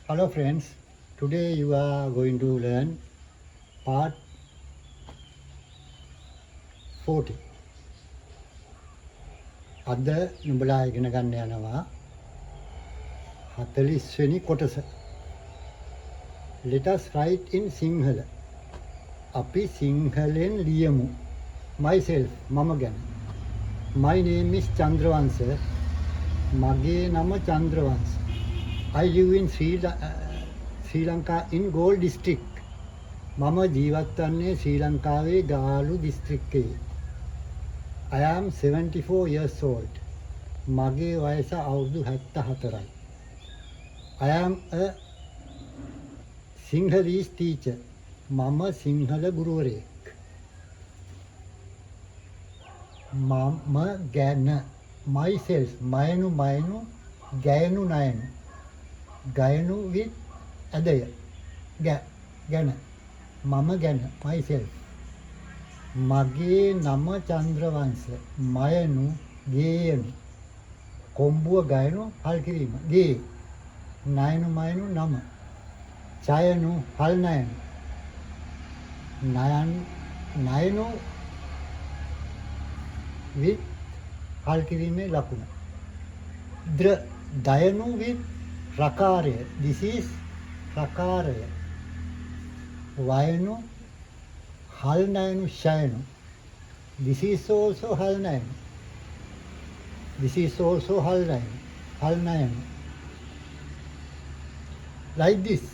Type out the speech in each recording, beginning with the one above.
Hello friends, today you are going to learn part 40. අද නුඹලා ඉගෙන ගන්න යනවා 40 වෙනි කොටස. Let us write in Sinhala. අපි සිංහලෙන් ලියමු. Myself, මම ගැන. My name is Chandravansa. මගේ නම චන්ද්‍රවංශ. I live in Sri Lanka in Galle district. මම ජීවත් වන්නේ ශ්‍රී ලංකාවේ ගාලු දිස්ත්‍රික්කයේ. I am 74 years old. මගේ වයස අවුරුදු 74යි. I am a Sinhalese teacher. මම සිංහල ගුරුවරයෙක්. මම ගැන myself මයනු ගැයනු නයනු ගයනු with ඇදය ගැන මම ගැන myself. මගේ නම චන්ද්‍රවංශ. මයනු ගේයනු කොම්බුව ගයනු හල් කිරීම ගේ නයනු මයනු නම චයනු හල් නයනු නයනු with හල් කිරීමේ ලකුණ දයනු with රකාරය. This is රකාරය. වයනු හල් නයනු ශයනු. This is also හල් නයනු. This is also හල් නයනු. Like this.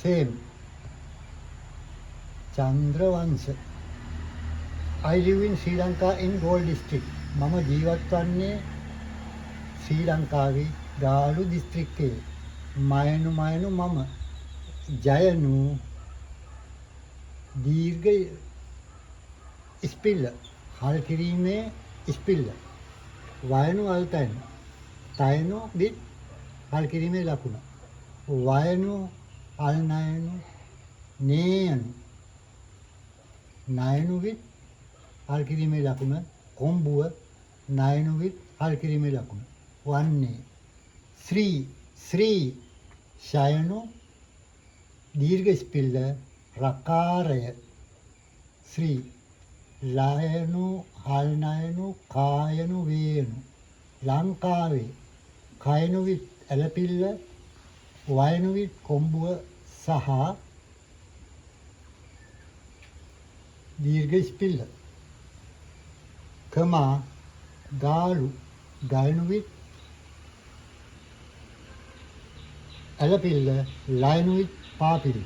Same. චන්ද්‍රවංශ. I live in Sri Lanka in Galle district. මම ජීවත් වන්නේ ශ්‍රී ලංකාවේ ගාලු දිස්ත්‍රික්කයේ. මයනු මම. ජයනු දීර්ඝ ස්පිල්ල හල් කිරීමේ ස්පිල්ල. වයනු අල්තයනු තයනු with හල් කිරීමේ ලකුණ. වයනු හල් නයනු නේයනු නයනු with හල් කිරීමේ ලකුණ. කොම්බුව නයනු with හල් කිරීමේ ලකුණ. වන්නේ ශ්‍රී ශයනු දීර්ඝ ස්පිල්ල රකාරය. ශ්‍රී ලයනු හල් නයනු කායනු වේයනු ලංකාවේ කයනු with ඇලපිල්ල වයනු with කොම්බුව සහ දීර්ඝ ස්පිල්ල කමා ගාලු ගයනු with ඇලපිල්ල ලයනු with පාපිල්ල.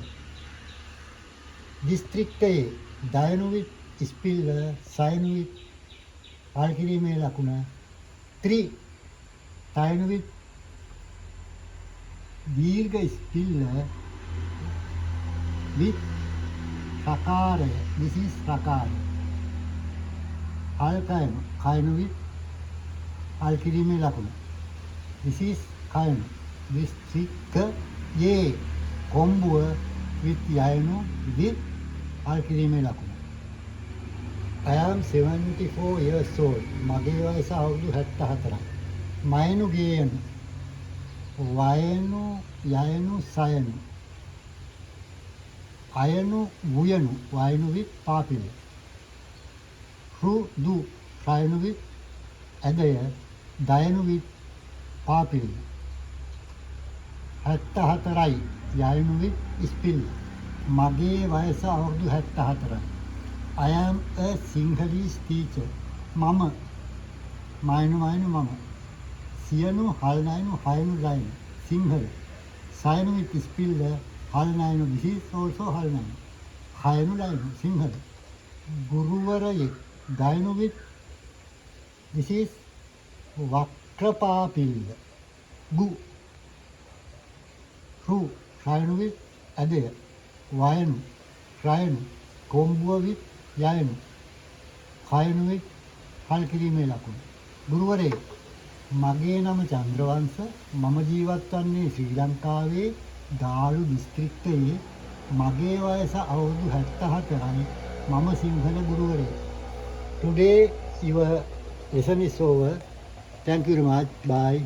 දිස්ත්‍රික්කයේ දයනු with ස්පිල්ල සයනු with හල් කිරීමේ ලකුණ. තයනු with දීර්ඝ ස්පිල්ල with රකාරය. This is රකාරය. හල් කයනු with හල් කිරීමේ ලකුණ. This is කයනු. දිස්ත්‍රික්කයේ කොම්බුව with යයනු with හල් කිරීමේ ලකුණ. I am 74 years old. මගේ වයස අවුරුදු 74යි. මයනු ගේයනු වයනු යයනු සයනු අයනු වුයනු වයනු with පාපිල. රුදු ශයනු with ඇදය දයනු with පාපිල. 74යි යයනු with ස්පිල්. මගේ වයස අවුරුදු 74යි. I am a Sinhalese teacher. මම මයනු මම. සියනු හල් නයනු හයනු ලයනු Sinhala. සයනු with ස්පිල්ල හල් නයනු. This is also හල් නයනු. හයනු ලයනු Sinhala. ගුරුවරයෙක් ගයනු with this is වක්‍රපාපිල්ල. ශයනු with ඇදය වයනු ශයනු කොම්බුව with යයනු කයනු with හල් කිරීමේ ලකුණ. ගුරුවරයෙක්. මගේ නම චන්ද්‍රවංශ. මම ජීවත් වන්නේ ශ්‍රී ලංකාවේ ගාලු දිස්ත්‍රික්කයේ. මගේ වයස අවුරුදු 74යි. මම සිංහල ගුරුවරයෙක්. Today your lesson is over. Thank you very much. Bye.